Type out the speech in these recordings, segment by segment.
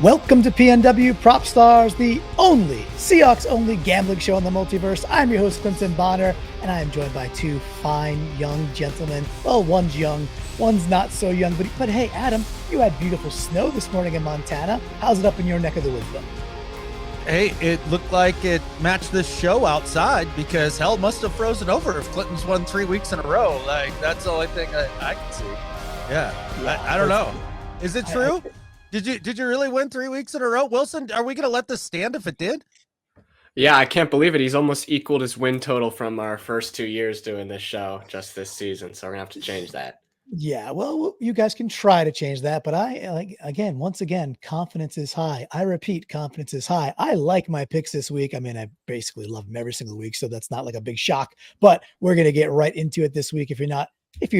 Welcome to PNW Prop Stars, the only Seahawks only gambling show in the multiverse. I'm your host, Clinton Bonner, and I am joined by two fine young gentlemen. Well, one's young, one's not so young, but hey, Adam, you had beautiful snow this morning in Montana. How's it up in your neck of the woods, though? Hey, it looked like it matched this show outside because hell must have frozen over if Clinton's won 3 weeks in a row. Like, that's the only thing I can see. Yeah, I don't know. Is it true? Did you really win 3 weeks in a row? Wilson, are we going to let this stand if it did? Yeah, I can't believe it. He's almost equaled his win total from our first 2 years doing this show just this season. So we're going to have to change that. Yeah, well, you guys can try to change that, but once again, confidence is high. I repeat, confidence is high. I like my picks this week. I mean, I basically love them every single week, so that's not like a big shock, but we're going to get right into it this week. If you're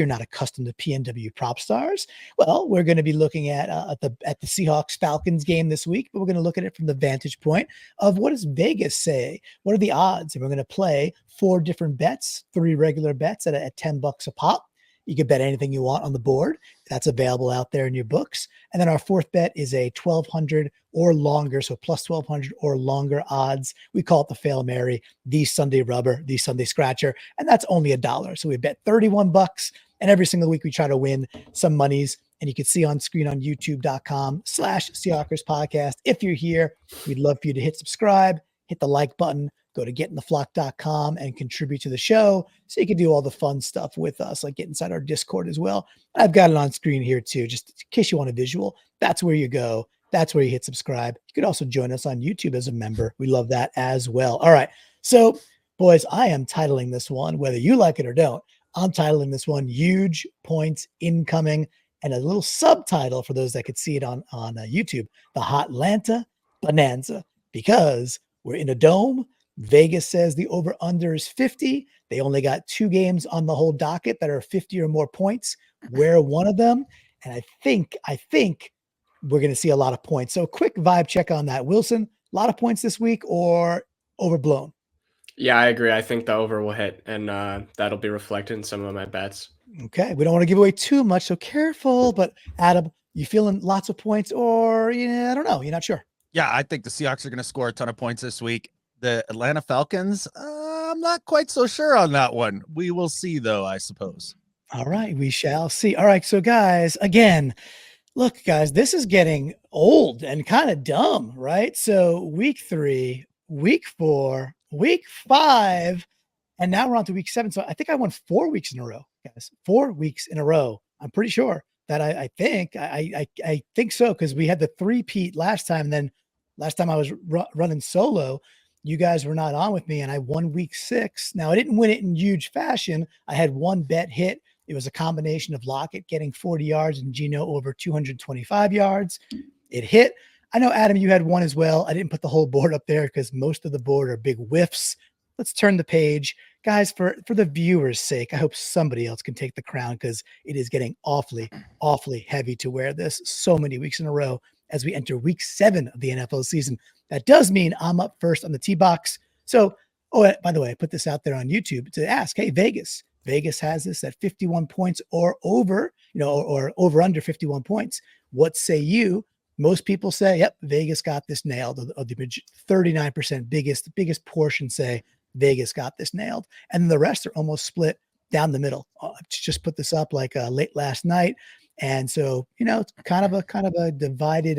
not accustomed to PNW Prop Stars, well, we're going to be looking at the Seahawks Falcons game this week, but we're going to look at it from the vantage point of what does Vegas say? What are the odds? And we're going to play 4 different bets, 3 regular bets at $10 a pop. You can bet anything you want on the board. That's available out there in your books. And then our 4th bet is a 1,200 or longer, so plus 1,200 or longer odds. We call it the Fail Mary, the Sunday rubber, the Sunday scratcher, and that's only $1. So we bet $31, and every single week we try to win some monies. And you can see on screen on youtube.com/Seahawkers podcast. If you're here, we'd love for you to hit subscribe, hit the like button, go to getintheflock.com and contribute to the show so you can do all the fun stuff with us, like get inside our Discord as well. I've got it on screen here too, just in case you want a visual. That's where you go. That's where you hit subscribe. You could also join us on YouTube as a member. We love that as well. All right. So, boys, I am titling this one, whether you like it or don't, I'm titling this one Huge Points Incoming, and a little subtitle for those that could see it on YouTube, the Hotlanta Bonanza, because we're in a dome. Vegas says the over-under is 50. They only got 2 games on the whole docket that are 50 or more points. We're one of them. And I think we're going to see a lot of points. So quick vibe check on that. Wilson, a lot of points this week or overblown? Yeah, I agree. I think the over will hit, and that'll be reflected in some of my bets. Okay. We don't want to give away too much, so careful. But Adam, you feeling lots of points or, I don't know. You're not sure. Yeah, I think the Seahawks are going to score a ton of points this week. The Atlanta Falcons, I'm not quite so sure on that one. We will see, though, I suppose. All right, we shall see. All right, so guys, again, look, guys, this is getting old and kind of dumb, right? So week 3, week 4, week 5, and now we're on to week 7. So I think I won 4 weeks in a row, guys. 4 weeks in a row. I'm pretty sure that I think so, because we had the 3-peat last time. Then last time I was running solo, you guys were not on with me, and I won week 6. Now, I didn't win it in huge fashion. I had one bet hit. It was a combination of Lockett getting 40 yards and Geno over 225 yards. It hit. I know, Adam, you had one as well. I didn't put the whole board up there because most of the board are big whiffs. Let's turn the page. Guys, for the viewers' sake, I hope somebody else can take the crown because it is getting awfully, awfully heavy to wear this so many weeks in a row as we enter week 7 of the NFL season. That does mean I'm up first on the tee box. So, by the way, I put this out there on YouTube to ask, hey, Vegas has this at 51 points or over, or over under 51 points. What say you? Most people say, yep, Vegas got this nailed. The 39% biggest portion say Vegas got this nailed. And the rest are almost split down the middle. Just put this up like late last night. And so, it's kind of a divided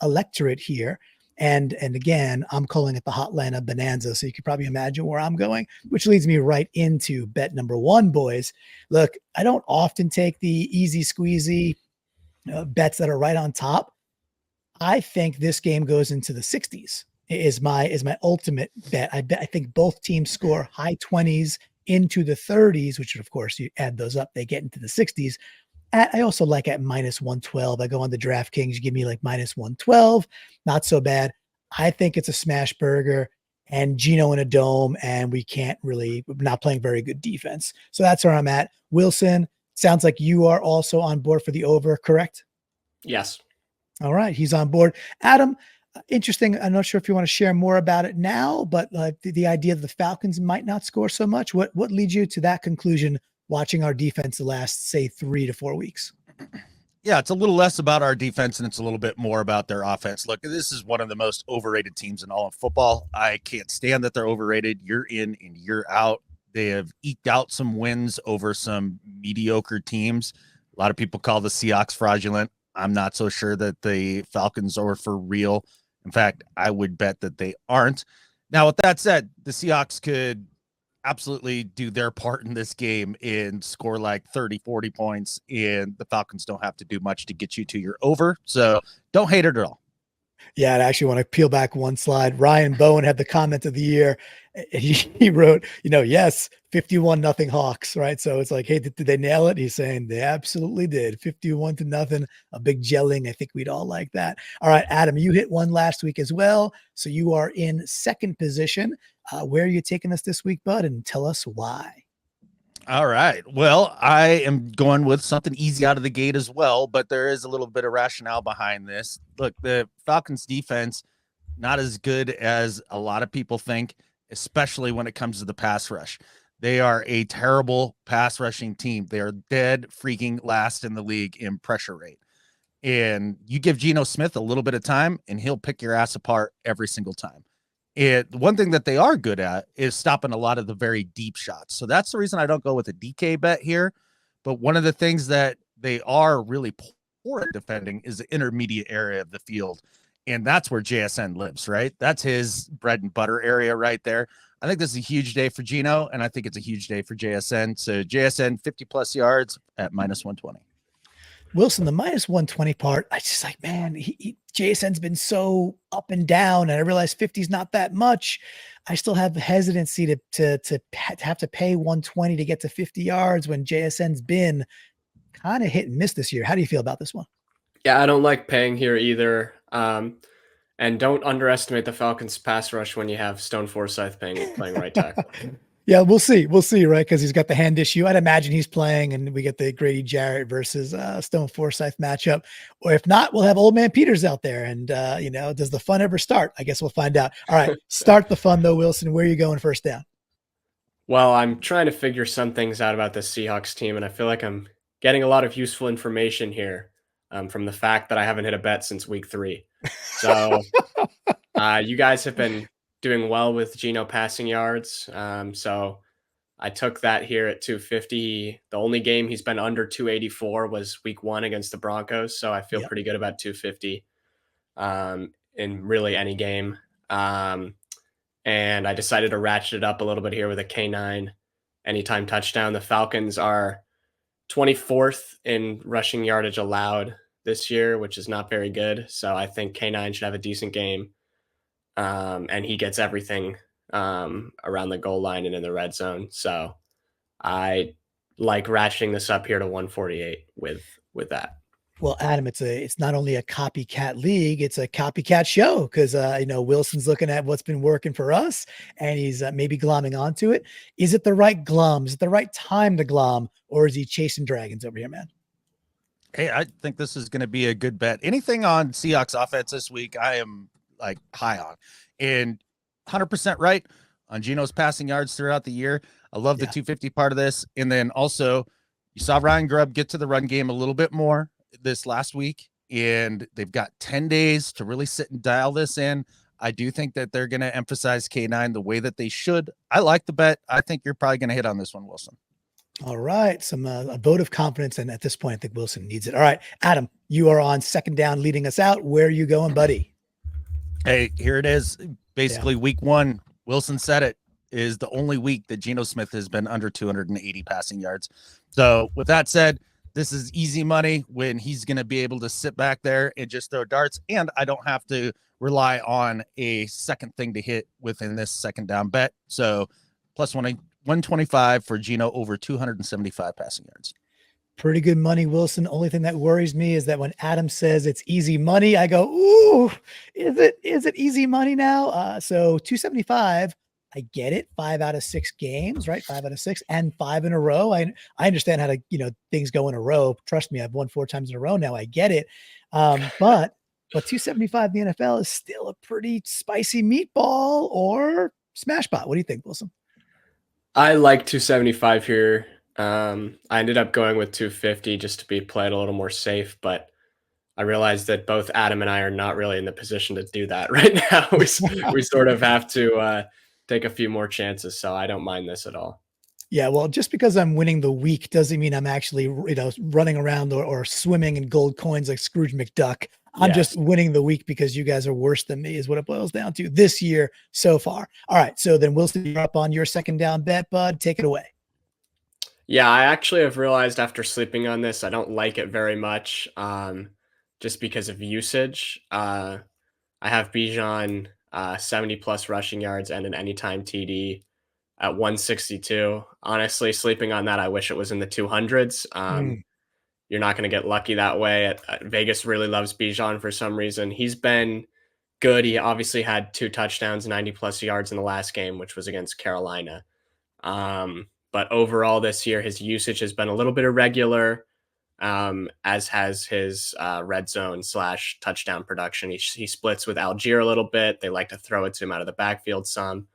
electorate here. And again, I'm calling it the Hotlanta Bonanza. So you can probably imagine where I'm going, which leads me right into bet number 1, boys. Look, I don't often take the easy squeezy bets that are right on top. I think this game goes into the 60s is my ultimate bet. I think both teams score high 20s into the 30s, which of course you add those up, they get into the 60s. I also like at minus 112. I go on the DraftKings, you give me like minus 112. Not so bad. I think it's a smash burger and Geno in a dome, and we're not playing very good defense. So that's where I'm at. Wilson, sounds like you are also on board for the over, correct? Yes. All right. He's on board. Adam, interesting. I'm not sure if you want to share more about it now, but the idea that the Falcons might not score so much, what leads you to that conclusion watching our defense the last, say, 3 to 4 weeks? Yeah, it's a little less about our defense and it's a little bit more about their offense. Look, this is one of the most overrated teams in all of football. I can't stand that they're overrated. Year in and year out, they have eked out some wins over some mediocre teams. A lot of people call the Seahawks fraudulent. I'm not so sure that the Falcons are for real. In fact, I would bet that they aren't. Now, with that said, the Seahawks could absolutely do their part in this game and score like 30, 40 points, and the Falcons don't have to do much to get you to your over. So don't hate it at all. Yeah, I actually want to peel back one slide. Ryan Bowen had the comment of the year. He wrote, yes, 51-0 Hawks, right? So it's like, hey, did they nail it? He's saying they absolutely did. 51-0, a big gelling. I think we'd all like that. All right, Adam, you hit one last week as well. So you are in second position. Where are you taking us this week, bud? And tell us why. All right. Well, I am going with something easy out of the gate as well, but there is a little bit of rationale behind this. Look, the Falcons defense, not as good as a lot of people think, especially when it comes to the pass rush. They are a terrible pass rushing team. They are dead freaking last in the league in pressure rate. And you give Geno Smith a little bit of time and he'll pick your ass apart every single time. One thing that they are good at is stopping a lot of the very deep shots. So that's the reason I don't go with a DK bet here. But one of the things that they are really poor at defending is the intermediate area of the field. And that's where JSN lives, right? That's his bread and butter area right there. I think this is a huge day for Geno, and I think it's a huge day for JSN. So JSN 50+ yards at -120. Wilson, the -120 part, I just like, man, JSN's been so up and down, and I realize 50 is not that much. I still have the hesitancy to have to pay 120 to get to 50 yards when JSN's been kind of hit and miss this year. How do you feel about this one? Yeah, I don't like paying here either. And don't underestimate the Falcons pass rush when you have Stone Forsythe playing right tackle. Yeah, we'll see. We'll see, right? Because he's got the hand issue. I'd imagine he's playing, and we get the Grady Jarrett versus Stone Forsythe matchup. Or if not, we'll have Old Man Peters out there. And, does the fun ever start? I guess we'll find out. All right, start the fun, though, Wilson. Where are you going first down? Well, I'm trying to figure some things out about this Seahawks team, and I feel like I'm getting a lot of useful information here from the fact that I haven't hit a bet since week 3. So you guys have been doing well with Geno passing yards. So I took that here at 250. The only game he's been under 284 was week 1 against the Broncos. So I feel pretty good about 250 in really any game. And I decided to ratchet it up a little bit here with a K9 anytime touchdown. The Falcons are 24th in rushing yardage allowed this year, which is not very good. So I think K9 should have a decent game. And he gets everything around the goal line and in the red zone. So I like ratcheting this up here to 148 with that. Well, Adam, it's not only a copycat league, it's a copycat show because Wilson's looking at what's been working for us and he's maybe glomming onto it. Is it the right glom? Is it the right time to glom, or is he chasing dragons over here, man? Hey, I think this is going to be a good bet. Anything on Seahawks offense this week, I am like high on, and 100% right on Geno's passing yards throughout the year. I love the 250 part of this. And then also you saw Ryan Grubb get to the run game a little bit more this last week, and they've got 10 days to really sit and dial this in. I do think that they're going to emphasize K9 the way that they should. I like the bet. I think you're probably going to hit on this one, Wilson. All right. Some a vote of confidence. And at this point, I think Wilson needs it. All right, Adam, you are on second down leading us out. Where are you going, buddy? Hey, here it is. Basically, week 1, Wilson said it, is the only week that Geno Smith has been under 280 passing yards. So with that said, this is easy money when he's going to be able to sit back there and just throw darts. And I don't have to rely on a second thing to hit within this second down bet. So plus 125 for Geno over 275 passing yards. Pretty good money, Wilson. Only thing that worries me is that when Adam says it's easy money, I go, ooh, is it easy money now? So 275, I get it. 5 out of 6 games, right? 5 out of 6 and 5 in a row. I understand how to, things go in a row. Trust me, I've won 4 times in a row now. I get it. But 275 in the NFL is still a pretty spicy meatball or smash pot. What do you think, Wilson? I like 275 here I ended up going with 250 just to be played a little more safe, but I realized that both Adam and I are not really in the position to do that right now. We sort of have to take a few more chances, so I don't mind this at all. Yeah, well, just because I'm winning the week doesn't mean I'm actually, running around or swimming in gold coins like Scrooge McDuck. I'm Yes. just winning the week because you guys are worse than me, is what it boils down to this year so far. All right, so then Wilson, you're up on your second down bet, bud. Take it away. Yeah, I actually have realized after sleeping on this, I don't like it very much, just because of usage. I have Bijan 70 plus rushing yards and an anytime TD at 162. Honestly, sleeping on that, I wish it was in the 200s. You're not going to get lucky that way. Vegas really loves Bijan for some reason. He's been good. He obviously had 2 touchdowns, 90 plus yards in the last game, which was against Carolina. But overall this year, his usage has been a little bit irregular, as has his red zone / touchdown production. He splits with Algier a little bit. They like to throw it to him out of the backfield some.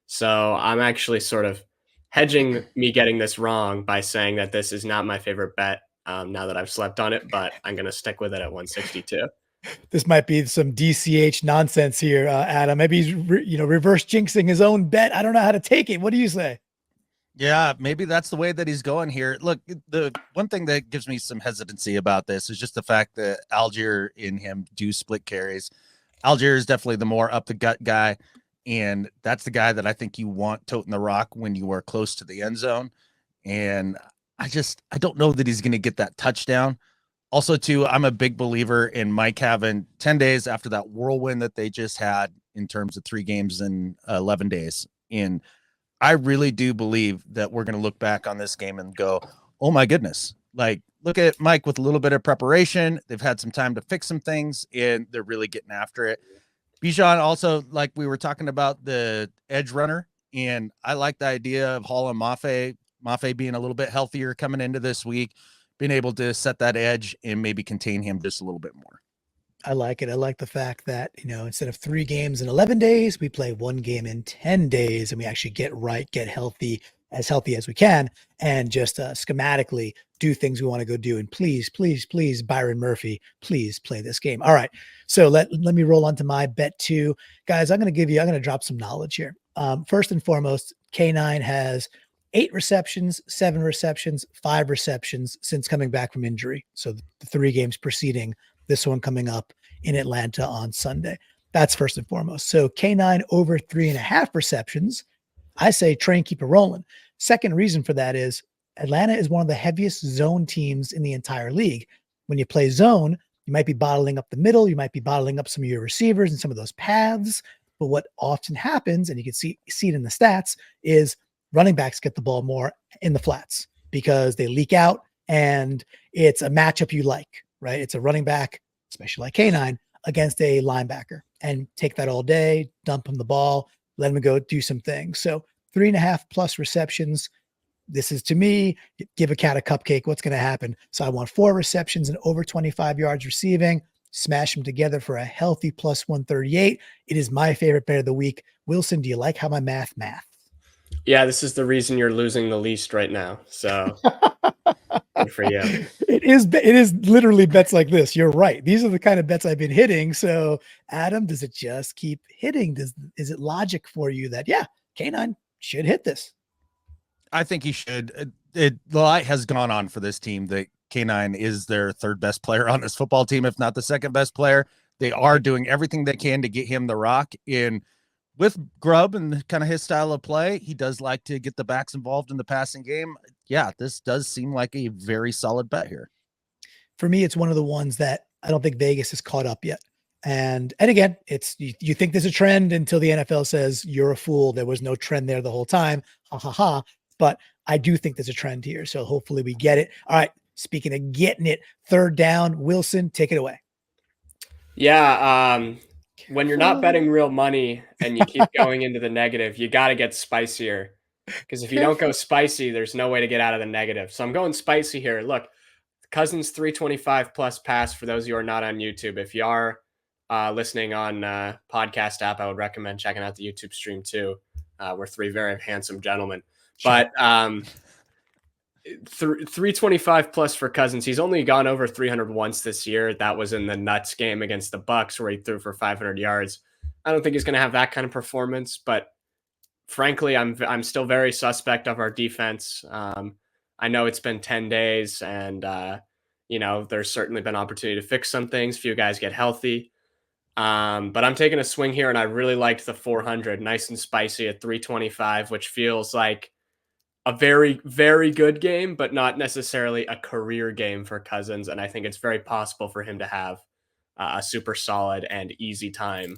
So I'm actually sort of hedging me getting this wrong by saying that this is not my favorite bet now that I've slept on it, but I'm going to stick with it at 162. This might be some DCH nonsense here, Adam. Maybe he's reverse jinxing his own bet. I don't know how to take it. What do you say? Yeah, maybe that's the way that he's going here. Look, the one thing that gives me some hesitancy about this is just the fact that Algier and him do split carries. Algier is definitely the more up the gut guy, and that's the guy that I think you want toting the rock when you are close to the end zone. And I don't know that he's going to get that touchdown. Also, too, I'm a big believer in Mike having 10 days after that whirlwind that they just had in terms of 3 games in 11 days. And I really do believe that we're going to look back on this game and go, oh my goodness, like look at Mike with a little bit of preparation. They've had some time to fix some things and they're really getting after it. Bijan also, like we were talking about the edge runner, and I like the idea of Hall and Mafe being a little bit healthier coming into this week, being able to set that edge and maybe contain him just a little bit more. I like it. I like the fact that, instead of 3 games in 11 days, we play 1 game in 10 days and we actually get healthy as we can, and just schematically do things we want to go do. And please, please, please, Byron Murphy, please play this game. All right. So let me roll on to my bet 2. Guys, I'm going to drop some knowledge here. First and foremost, K9 has 8 receptions, 7 receptions, 5 receptions since coming back from injury. So the 3 games preceding this one coming up in Atlanta on Sunday. That's first and foremost. So K9 over 3.5 receptions. I say train, keep it rolling. Second reason for that is Atlanta is one of the heaviest zone teams in the entire league. When you play zone, you might be bottling up the middle. You might be bottling up some of your receivers and some of those paths. But what often happens, and you can see it in the stats, is running backs get the ball more in the flats because they leak out and it's a matchup you like, right? It's a running back, especially like K9, against a linebacker, and take that all day, dump him the ball, let him go do some things. So 3.5 plus receptions. This is, to me, give a cat a cupcake. What's going to happen? So I want 4 receptions and over 25 yards receiving. Smash them together for a healthy plus 138. It is my favorite bet of the week. Wilson, do you like how my math? Yeah, this is the reason you're losing the least right now. So good for you. It is literally bets like this. You're right. These are the kind of bets I've been hitting. So Adam, does it just keep hitting? Is it logic for you that, yeah, K9 should hit this? I think he should. The light has gone on for this team that K9 is their 3rd best player on this football team, if not the 2nd best player. They are doing everything they can to get him the rock. And with Grubb and kind of his style of play, he does like to get the backs involved in the passing game. Yeah, this does seem like a very solid bet here. For me, it's one of the ones that I don't think Vegas has caught up yet. And again, it's you think there's a trend until the NFL says you're a fool. There was no trend there the whole time. Ha ha ha. But I do think there's a trend here. So hopefully we get it. All right. Speaking of getting it, 3rd down, Wilson, take it away. Yeah. When you're not betting real money and you keep going into the negative, you got to get spicier, because if you don't go spicy, there's no way to get out of the negative. So I'm going spicy here. Look, Cousins 325 plus pass for those of you who are not on YouTube. If you are listening on podcast app, I would recommend checking out the YouTube stream too. We're 3 very handsome gentlemen. Sure. But 325 plus for Cousins. He's only gone over 300 once this year. That was in the nuts game against the Bucks where he threw for 500 yards. I don't think he's going to have that kind of performance, but frankly, I'm still very suspect of our defense. I know it's been 10 days and, there's certainly been opportunity to fix some things. Few guys get healthy. But I'm taking a swing here and I really liked the 400, nice and spicy at 325, which feels like a very, very good game, but not necessarily a career game for Cousins. And I think it's very possible for him to have a super solid and easy time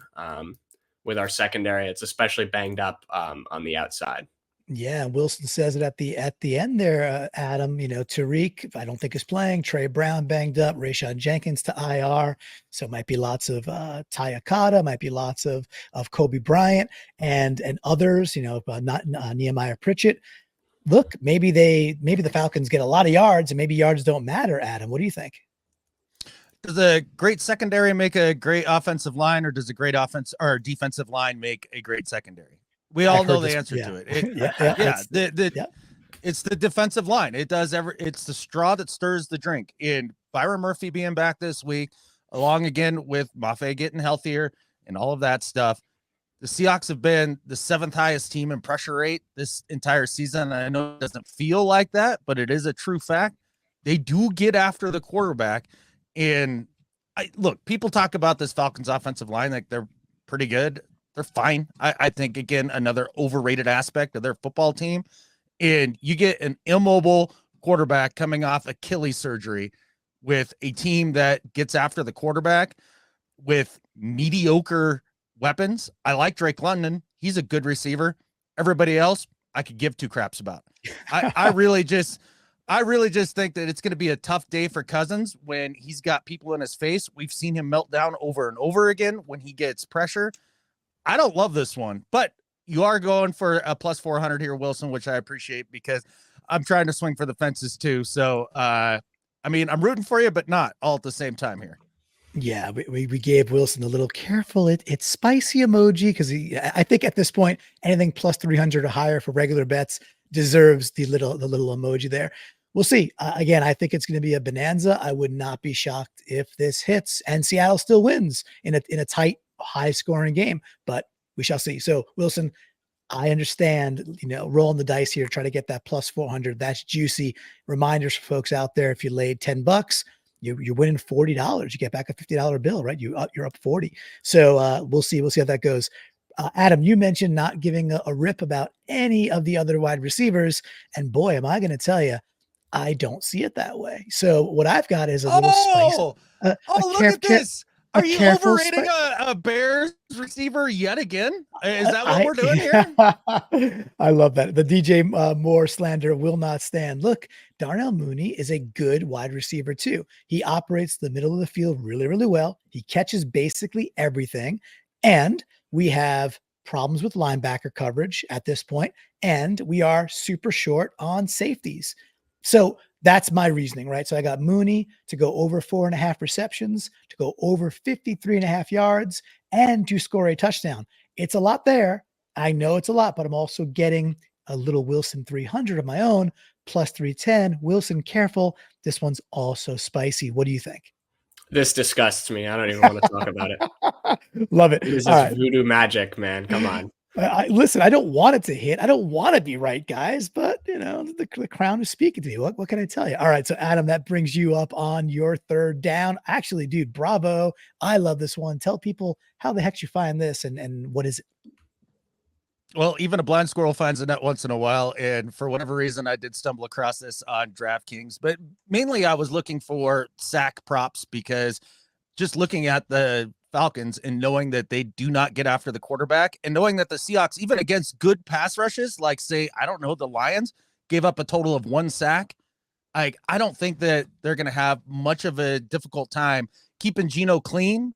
with our secondary. It's especially banged up on the outside. Yeah, Wilson says it at the end there, Adam. Tariq, I don't think is playing. Trey Brown banged up. Rayshad Jenkins to IR. So it might be lots of Ty Akata, might be lots of Kobe Bryant and others, not Nehemiah Pritchett. Look, maybe the Falcons get a lot of yards and maybe yards don't matter, Adam. What do you think? Does a great secondary make a great offensive line, or does a great offense or defensive line make a great secondary? We all know the answer to it. It's the defensive line. It's the straw that stirs the drink. And Byron Murphy being back this week, along again with Mafe getting healthier and all of that stuff. The Seahawks have been the 7th highest team in pressure rate this entire season. I know it doesn't feel like that, but it is a true fact. They do get after the quarterback. And look, people talk about this Falcons offensive line like they're pretty good. They're fine. I think, again, another overrated aspect of their football team. And you get an immobile quarterback coming off Achilles surgery with a team that gets after the quarterback with mediocre weapons. I like Drake London. He's a good receiver. Everybody else, I could give two craps about. I really just think that it's going to be a tough day for Cousins when he's got people in his face. We've seen him melt down over and over again when he gets pressure. I don't love this one, but you are going for a plus 400 here, Wilson, which I appreciate because I'm trying to swing for the fences too. So, I'm rooting for you, but not all at the same time here. Yeah, we gave Wilson a little careful. It's spicy emoji because I think at this point, anything plus 300 or higher for regular bets deserves the little emoji there. We'll see. Again, I think it's going to be a bonanza. I would not be shocked if this hits and Seattle still wins in a tight, high-scoring game, but we shall see. So, Wilson, I understand, rolling the dice here, try to get that plus 400. That's juicy. Reminders for folks out there: if you laid $10, you're winning $40. You get back a $50 bill, right? You're up 40. So we'll see how that goes. Adam, you mentioned not giving a rip about any of the other wide receivers, and boy, am I going to tell you, I don't see it that way. So what I've got is a little spice. Look at this. Are you overrating a Bears receiver yet again? Is that what we're doing here? I love that. The DJ Moore slander will not stand. Look, Darnell Mooney is a good wide receiver too. He operates the middle of the field really, really well. He catches basically everything. And we have problems with linebacker coverage at this point, and we are super short on safeties. So that's my reasoning, right? So I got Mooney to go over 4.5 receptions, to go over 53.5 yards, and to score a touchdown. It's a lot there. I know it's a lot, but I'm also getting a little Wilson 300 of my own, plus 310. Wilson, careful. This one's also spicy. What do you think? This disgusts me. I don't even want to talk about it. Love it. This is voodoo magic, man. Come on. Listen, I don't want it to hit. I don't want to be right, guys, but the crown is speaking to me. What can I tell you? All right. So Adam, that brings you up on your third down. Actually, dude, bravo. I love this one. Tell people how the heck you find this and what is it? Well, even a blind squirrel finds a nut once in a while. And for whatever reason, I did stumble across this on DraftKings, but mainly I was looking for sack props because just looking at the Falcons and knowing that they do not get after the quarterback and knowing that the Seahawks, even against good pass rushes, like say, I don't know, the Lions gave up a total of 1 sack. I don't think that they're going to have much of a difficult time keeping Geno clean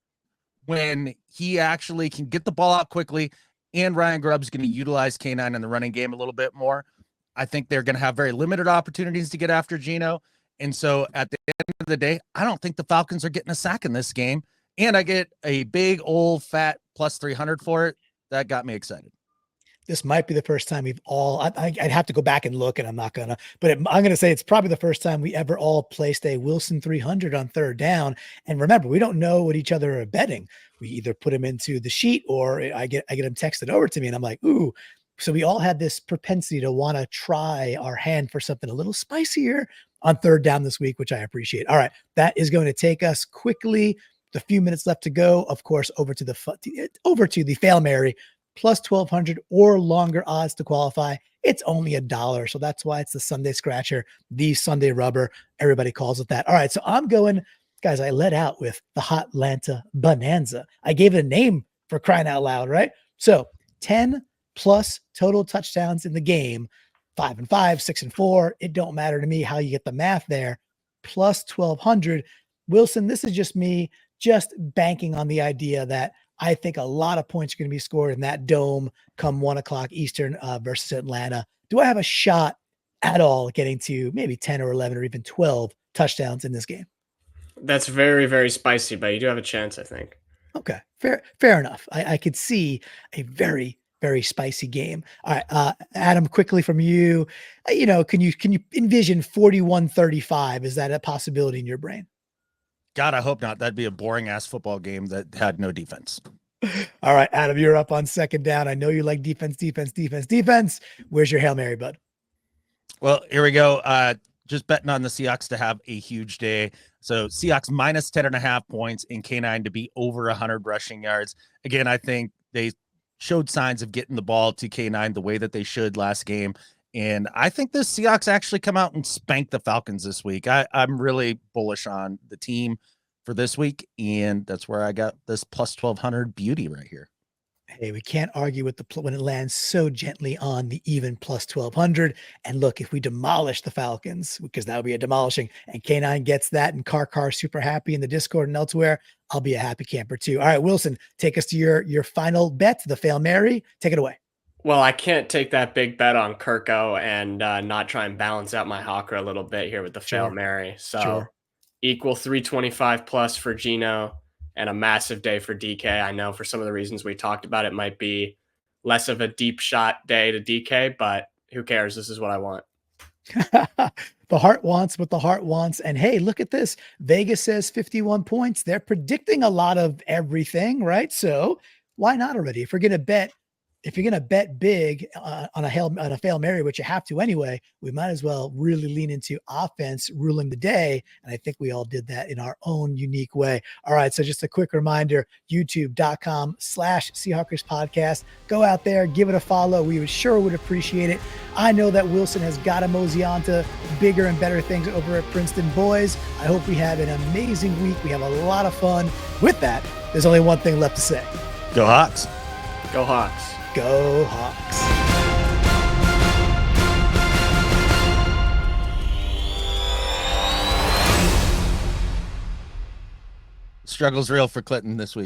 when he actually can get the ball out quickly. And Ryan Grubb's going to utilize K9 in the running game a little bit more. I think they're going to have very limited opportunities to get after Geno. And so at the end of the day, I don't think the Falcons are getting a sack in this game. And I get a big old fat plus 300 for it. That got me excited. this might be the first time we've all, I'd have to go back and look, and I'm not gonna, but I'm gonna say it's probably the first time we ever all placed a Wilson 300 on third down. And remember, we don't know what each other are betting. We either put him into the sheet or I get him texted over to me, and I'm like, ooh. So we all had this propensity to want to try our hand for something a little spicier on third down this week, which I appreciate. All right, that is going to take us quickly, the few minutes left to go, of course, over to the Fail Mary, plus 1,200 or longer odds to qualify. It's only $1. So that's why it's the Sunday scratcher, the Sunday rubber. Everybody calls it that. All right. So I'm going, guys, I let out with the Hotlanta Bonanza. I gave it a name, for crying out loud, right? So 10 plus total touchdowns in the game, 5 and 5, 6 and 4. It don't matter to me how you get the math there. Plus 1,200. Wilson, this is just me just banking on the idea that I think a lot of points are going to be scored in that dome come 1 o'clock Eastern versus Atlanta. Do I have a shot at all getting to maybe 10 or 11 or even 12 touchdowns in this game? That's very, very spicy, but you do have a chance, I think. Okay, fair enough. I could see a very, very spicy game. All right, Adam, quickly from you, can you envision 41-35? Is that a possibility in your brain? God, I hope not. That'd be a boring ass football game that had no defense. All right, Adam, you're up on second down. I know you like defense. Where's your Hail Mary, bud? Well, here we go. Just betting on the Seahawks to have a huge day. So Seahawks minus 10.5 points and K9 to be over 100 rushing yards. Again, I think they showed signs of getting the ball to K9 the way that they should last game. And I think the Seahawks actually come out and spank the Falcons this week. I'm really bullish on the team for this week, and that's where I got this plus 1,200 beauty right here. Hey, we can't argue with when it lands so gently on the even plus 1,200. And look, if we demolish the Falcons, because that would be a demolishing, and K9 gets that, and Car super happy in the Discord and elsewhere, I'll be a happy camper too. All right, Wilson, take us to your final bet, the Fail Mary. Take it away. Well, I can't take that big bet on Kirko and not try and balance out my hawker a little bit here with the Fail Mary. So equal 325 plus for Geno and a massive day for DK. I know for some of the reasons we talked about, it might be less of a deep shot day to DK, but who cares? This is what I want. The heart wants what the heart wants. And hey, look at this. Vegas says 51 points. They're predicting a lot of everything, right? So why not already? If you're going to bet big on a Fail Mary, which you have to anyway, we might as well really lean into offense ruling the day. And I think we all did that in our own unique way. All right. So just a quick reminder, youtube.com/Seahawkers podcast. Go out there, give it a follow. We would appreciate it. I know that Wilson has got to mosey on to bigger and better things over at Princeton. Boys, I hope we have an amazing week. We have a lot of fun. With that, there's only one thing left to say. Go Hawks. Go Hawks. Go Hawks. Struggle's real for Clinton this week.